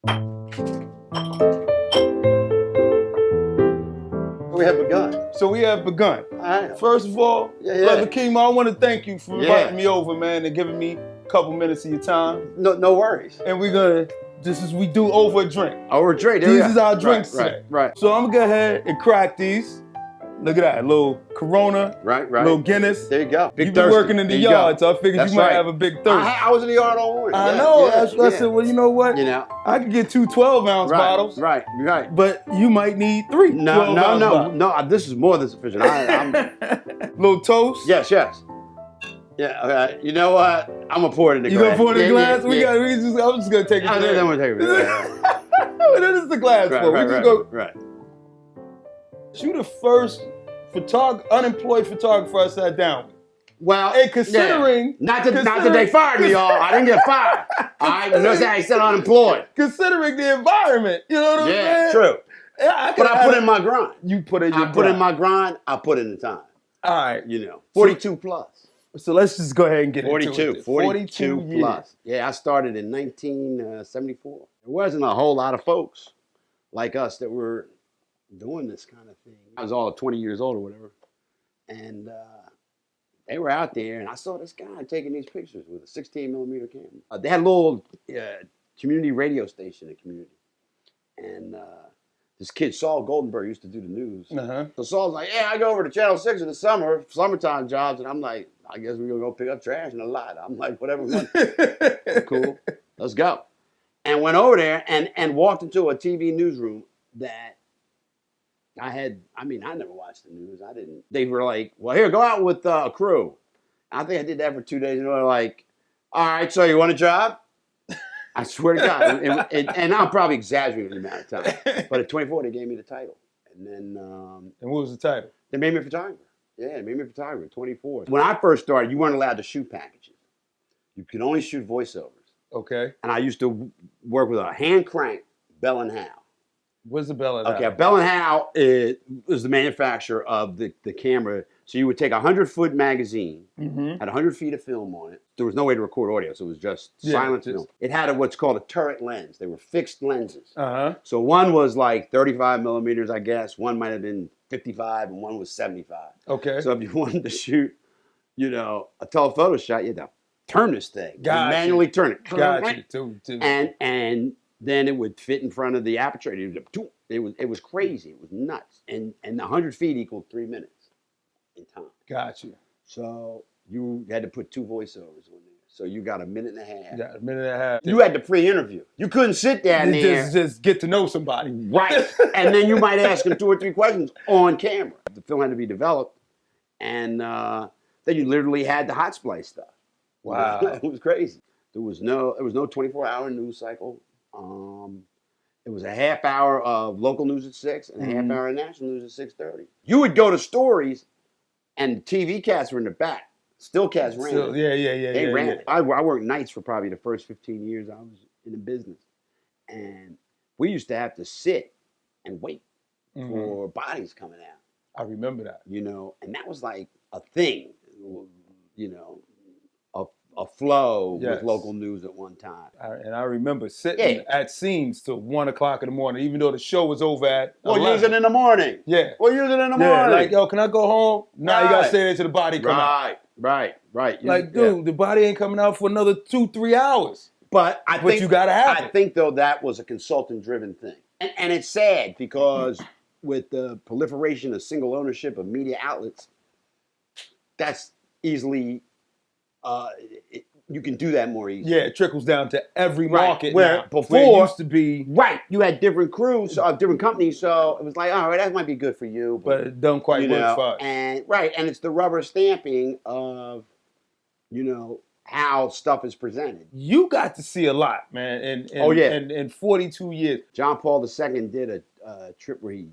We have begun. So we have begun. All right. First of all, Brother Kimo, I want to thank you for inviting me over, man, and giving me a couple minutes of your time. No worries. And this is we do over a drink. Over a drink. These is our drinks right, today. Right. So I'm gonna go ahead and crack these. Look at that, a little Corona, Right. little Guinness. There you go. Big You've been thirsty. working in the There you yard, go. so I figured That's you might right. have a big thirst. I was in the yard all morning. I know. I said, well, you know what? You know. I could get two 12-ounce bottles. Right. But you might need three. No. This is more than sufficient. I'm Little toast. Yes. Yeah. Okay. You know what? I'm gonna pour it in the glass. You gonna pour it in the glass? Yeah. I'm just gonna take it. I'm gonna take it. That is the glass for. We just go. Right. You the first unemployed photographer I sat down with. Well, and considering not that they fired me, y'all. I didn't get fired. I noticed that I said unemployed. Considering the environment, you know what I'm saying? Yeah, true. Yeah, But I put in my grind. You put in your grind. I put in my grind. I put in the time. All right. 42 plus. So let's just go ahead and get 42, into it. 42 years. plus. Yeah, I started in 1974. There wasn't a whole lot of folks like us that were doing this kind of thing. I was all 20 years old or whatever. And they were out there, and I saw this guy taking these pictures with a 16 millimeter camera. They had a little community radio station in the community. And this kid, Saul Goldenberg, used to do the news. Uh-huh. So Saul's like, yeah, I go over to Channel 6 in the summertime jobs. And I'm like, I guess we're going to go pick up trash in a lot. I'm like, whatever. Cool. Let's go. And went over there and walked into a TV newsroom that I never watched the news. I didn't. They were like, well, here, go out with a crew. I think I did that for 2 days. And they were like, all right, so you want a job? I swear to God. And I'm probably exaggerating the amount of time. But at 24, they gave me the title. And then... and what was the title? They made me a photographer. Yeah, they made me a photographer at 24. When I first started, you weren't allowed to shoot packages. You could only shoot voiceovers. Okay. And I used to work with a hand crank Bell and Howell. What's the Bell and Howell? Okay, Bell and Howell was the manufacturer of the camera. So you would take a 100-foot magazine, had 100 feet of film on it. There was no way to record audio, so it was just silent film. It had what's called a turret lens. They were fixed lenses. Uh-huh. So one was like 35 millimeters, I guess. One might have been 55, and one was 75. Okay. So if you wanted to shoot, a telephoto shot, you had to turn this thing. Manually turn it. Got you. And then it would fit in front of the aperture. It was crazy. It was nuts. And 100 feet equaled 3 minutes in time. Got you. So you had to put 2 voiceovers on there. So you got a minute and a half. Yeah, a minute and a half. You had to pre-interview. You couldn't sit down there. Just get to know somebody. Right. And then you might ask them 2 or 3 questions on camera. The film had to be developed. And then you literally had the hot splice stuff. Wow. It was crazy. There was no 24-hour news cycle. It was a half hour of local news at 6 and a half hour of national news at 6:30. You would go to stories, and the TV cats were in the back. Still cats ran it. Yeah. They ran it. I worked nights for probably the first 15 years I was in the business. And we used to have to sit and wait for bodies coming out. I remember that. And that was like a thing, a flow with local news at one time. And I remember sitting at scenes till 1 o'clock in the morning, even though the show was over at 11. We'll use it in the morning. Yeah. We'll use it in the morning. Like, yo, can I go home? No, you got to stay there till the body come out. Right. Like, dude, the body ain't coming out for another 2-3 hours. But I think you got to have it. I think, though, that was a consultant-driven thing. And it's sad because with the proliferation of single ownership of media outlets, that's easily... you can do that more easily. Yeah, it trickles down to every market. Where now. before Where it used to be, you had different crews, different companies, so it was like, all right, that might be good for you, but it don't quite work for us. And it's the rubber stamping of, how stuff is presented. You got to see a lot, man. In 42 years, John Paul II did a trip where he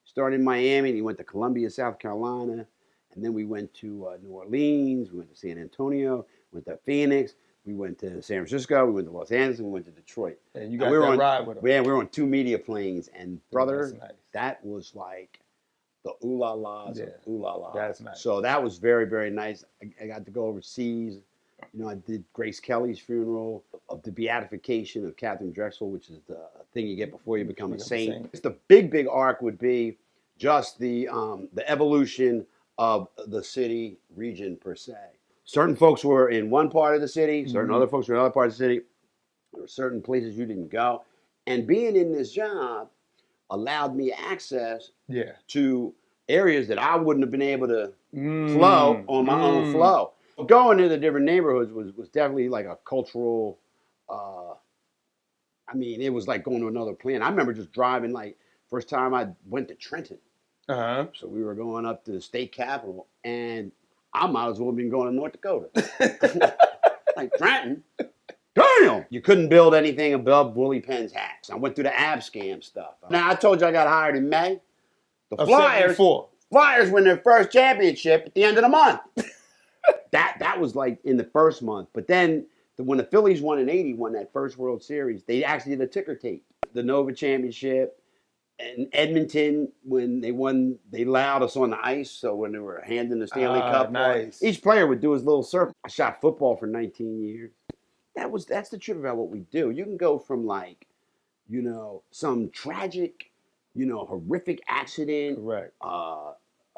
started in Miami and he went to Columbia, South Carolina. And then we went to New Orleans, we went to San Antonio, went to Phoenix, we went to San Francisco, we went to Los Angeles, and we went to Detroit. And you got that ride with them. Yeah, we were on 2 media planes. And brother, nice. That was like the ooh-la-las of ooh-la-la. That's nice. So that was very, very nice. I got to go overseas. You know, I did Grace Kelly's funeral, of the beatification of Catherine Drexel, which is the thing you get before you become a saint. It's the big arc would be just the evolution of the city region per se. Certain folks were in one part of the city, certain other folks were in another part of the city. There were certain places you didn't go. And being in this job allowed me access to areas that I wouldn't have been able to flow on my own flow. Going to the different neighborhoods was definitely like a cultural, I mean, it was like going to another planet. I remember just driving, like, first time I went to Trenton. So we were going up to the state capitol, and I might as well have been going to North Dakota. Like, Trenton? Damn! You couldn't build anything above Willie Penn's hats. I went through the ab scam stuff. Now, I told you I got hired in May. The Flyers win their first championship at the end of the month. That was like in the first month. But then when the Phillies won in '80, won that first World Series, they actually did a ticker tape. The Nova Championship. And Edmonton, when they won, they allowed us on the ice. So when they were handing the Stanley Cup, each player would do his little circle. I shot football for 19 years. That's the truth about what we do. You can go from, like, you know, some tragic, you know, horrific accident,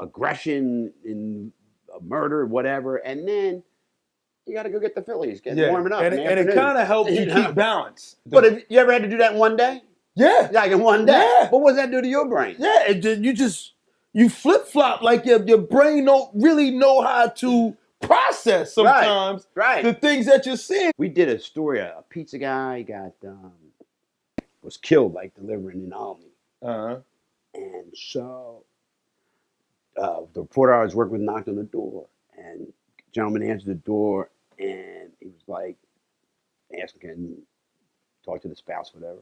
aggression, in a murder, whatever, and then you got to go get the Phillies, warming up, and it kind of helps you keep balance. But have you ever had to do that in one day? Yeah, like in one day. Yeah. What does that do to your brain? Yeah, you flip flop, like your brain don't really know how to process sometimes the things that you're seeing. We did a story. A pizza guy was killed, like, delivering in Albany. And so the reporter I was working with knocked on the door, and the gentleman answered the door, and he was like, asking, can you talk to the spouse, whatever.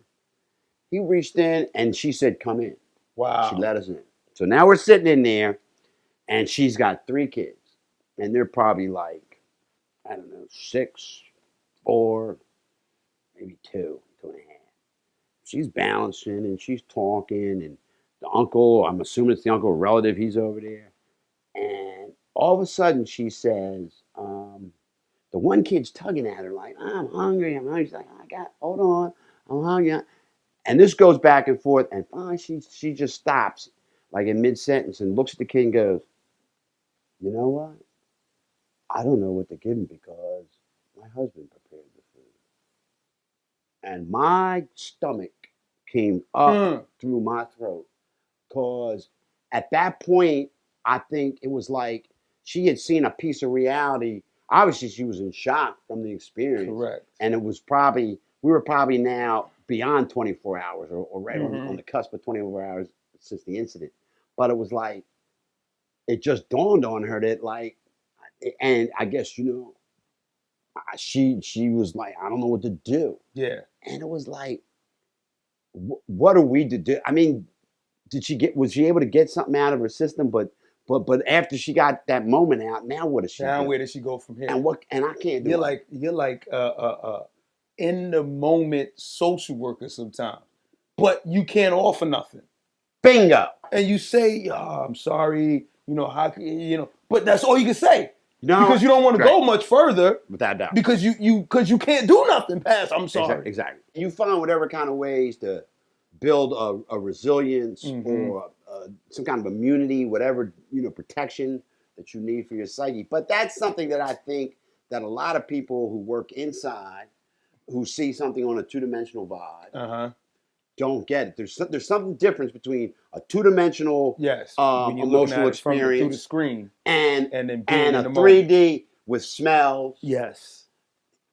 He reached in, and she said, come in. Wow. She let us in. So now we're sitting in there, and she's got 3 kids. And they're probably like, I don't know, 6, 4, maybe 2, 2.5. She's balancing, and she's talking, and the uncle, I'm assuming it's the uncle relative, he's over there. And all of a sudden, she says, the one kid's tugging at her like, I'm hungry. She's like, hold on, I'm hungry. And this goes back and forth, and finally she just stops, like in mid-sentence, and looks at the kid and goes, you know what? I don't know what to give him because my husband prepared the food. And my stomach came up through my throat, because at that point, I think it was like she had seen a piece of reality. Obviously, she was in shock from the experience. Correct. And it was probably, we were probably now beyond 24 hours or right on the cusp of 24 hours since the incident. But it was like, it just dawned on her that, like, and I guess, you know, she was like, I don't know what to do. Yeah. And it was like, what are we to do? I mean, was she able to get something out of her system? But after she got that moment out, now what does she do? Now where does she go from here? And I can't do it. You're like in the moment social worker sometimes, but you can't offer nothing. Bingo. And you say, oh, I'm sorry, you know, how you know, but that's all you can say. No, because you don't want to go much further. Without doubt. Because you can't do nothing past I'm sorry. Exactly. You find whatever kind of ways to build a resilience or some kind of immunity, whatever, you know, protection that you need for your psyche. But that's something that I think that a lot of people who work inside, who see something on a two-dimensional vibe, don't get it. There's something difference between a two-dimensional when you're emotional experience through the screen and then being a in the 3D moment. with smells,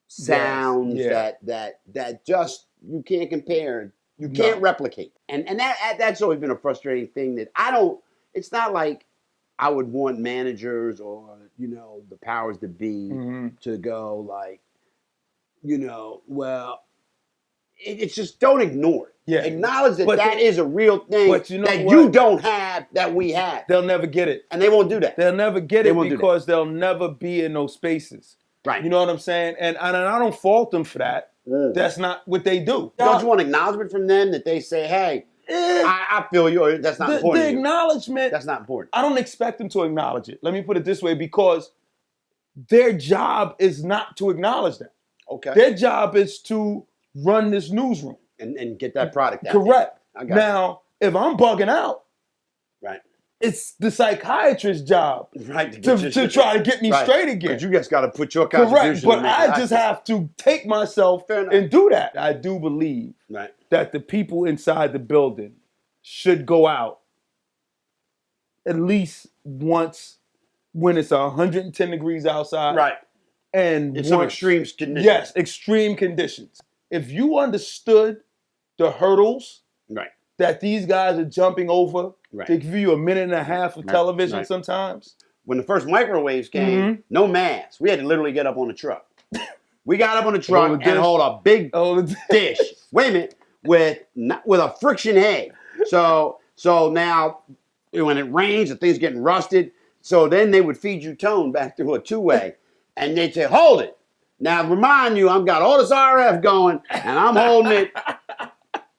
sounds that just you can't compare. You can't replicate. And that's always been a frustrating thing that it's not like I would want managers or, you know, the powers that be to go like, you know, well, it's just don't ignore it. Yeah. Acknowledge that is a real thing you don't have that we have. They'll never get it. And they won't do that. They'll never get it because they'll never be in those spaces. Right. You know what I'm saying? And I don't fault them for that. That's not what they do. Don't you want acknowledgement from them that they say, hey, I feel you, or that's not important? The acknowledgement. That's not important. I don't expect them to acknowledge it. Let me put it this way, because their job is not to acknowledge that. Okay. Their job is to run this newsroom. And get that product out. Correct. I got now, if I'm bugging out, right, it's the psychiatrist's job to try to get me straight again. Because you just got to put your contribution. Correct, but I just have to take myself and do that. I do believe that the people inside the building should go out at least once when it's 110 degrees outside. Right. And it's some extreme conditions. Yes, extreme conditions. If you understood the hurdles that these guys are jumping over to give you a minute and a half of television sometimes. When the first microwaves came, no mask. We had to literally get up on the truck. We got up on the truck and hold a big dish. Wait a minute. With a friction head. So now when it rains, the thing's getting rusted. So then they would feed you tone back through a two-way. And they'd say, hold it. Now, remind you, I've got all this RF going, and I'm holding it,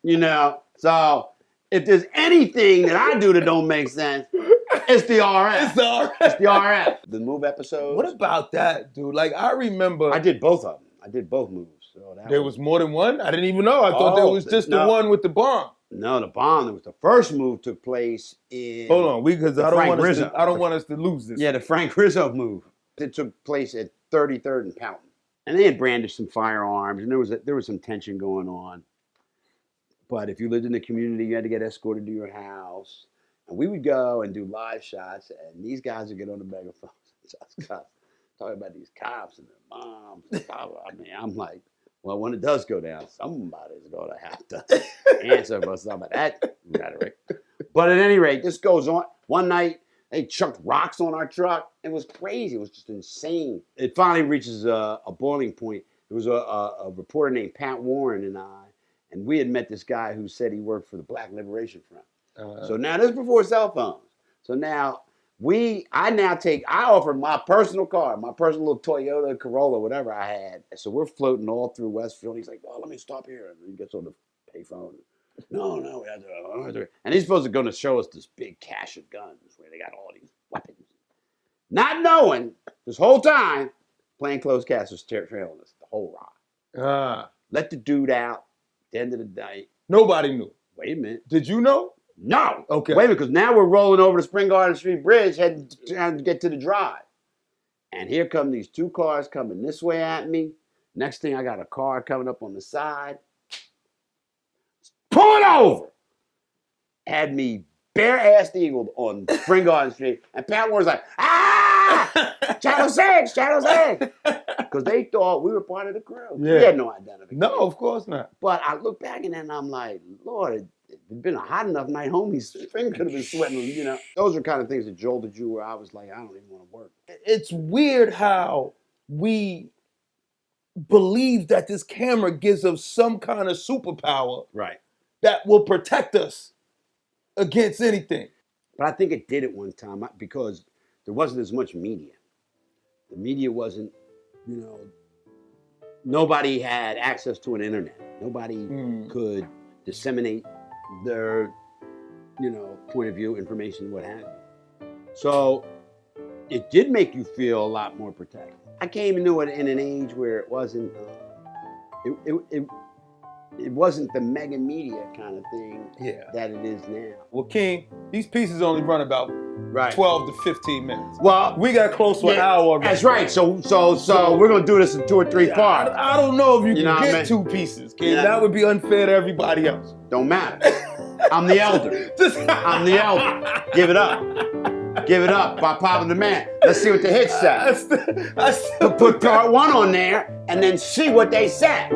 you know. So if there's anything that I do that don't make sense, it's the RF. It's the RF. It's the RF. The move episodes. What about that, dude? Like, I remember. I did both of them. I did both moves. So there was more than one? I didn't even know. I thought there was just the one with the bomb. No, the bomb. It was the first move took place in. Hold on, because I don't want us to lose this. Yeah, the Frank Rizzo move. It took place at 33rd and Poughton. And they had brandished some firearms, and there was some tension going on. But if you lived in the community, you had to get escorted to your house. And we would go and do live shots, and these guys would get on the megaphones and talking about these cops and their moms. I mean, I'm like, well, when it does go down, somebody's going to have to answer for some of that rhetoric. But at any rate, this goes on. One night, they chucked rocks on our truck. It was crazy. It was just insane. It finally reaches a boiling point. There was a reporter named Pat Warren and we had met this guy who said he worked for the Black Liberation Front. So now this is before cell phones. So now I offer my personal car, my personal little Toyota Corolla, whatever I had. So we're floating all through Westfield. He's like, "Oh, let me stop here." And he gets on the payphone. No, we have to. And he's supposed to go to show us this big cache of guns where they got all these weapons. Not knowing this whole time, plainclothes was trailing us the whole ride. Let the dude out. At the end of the day, nobody knew. Wait a minute. Did you know? No. Okay. Wait a minute, because now we're rolling over the Spring Garden Street Bridge, trying to get to the drive. And here come these two cars coming this way at me. Next thing, I got a car coming up on the side. Pull it over! Had me bare-assed eagled on Spring Garden Street. And Pat Warren's like, Channel 6! Because they thought we were part of the crew. Yeah. We had no identification. No, of course not. But I look back and I'm like, Lord, it'd been a hot enough night home. His finger could have been sweating, you know. Those are kind of things that jolted you where I was like, I don't even want to work. It's weird how we believe that this camera gives us some kind of superpower. Right. That will protect us against anything. But I think it did at one time because there wasn't as much media. The media wasn't, you know, nobody had access to an internet. Nobody could disseminate their, you know, point of view, information, what have you. So it did make you feel a lot more protected. I came into it in an age where it wasn't, it wasn't the mega media kind of thing that it is now. Well, King, these pieces only run about 12 to 15 minutes. Well, we got close to an hour already. That's right. So we're gonna do this in 2 or 3 parts. I don't know if you can get 2 pieces, King. That would be unfair to everybody else. Don't matter. I'm the elder. I'm the elder. Give it up. Give it up by popping the man. Let's see what the hits say. Put part 1 on there and then see what they say.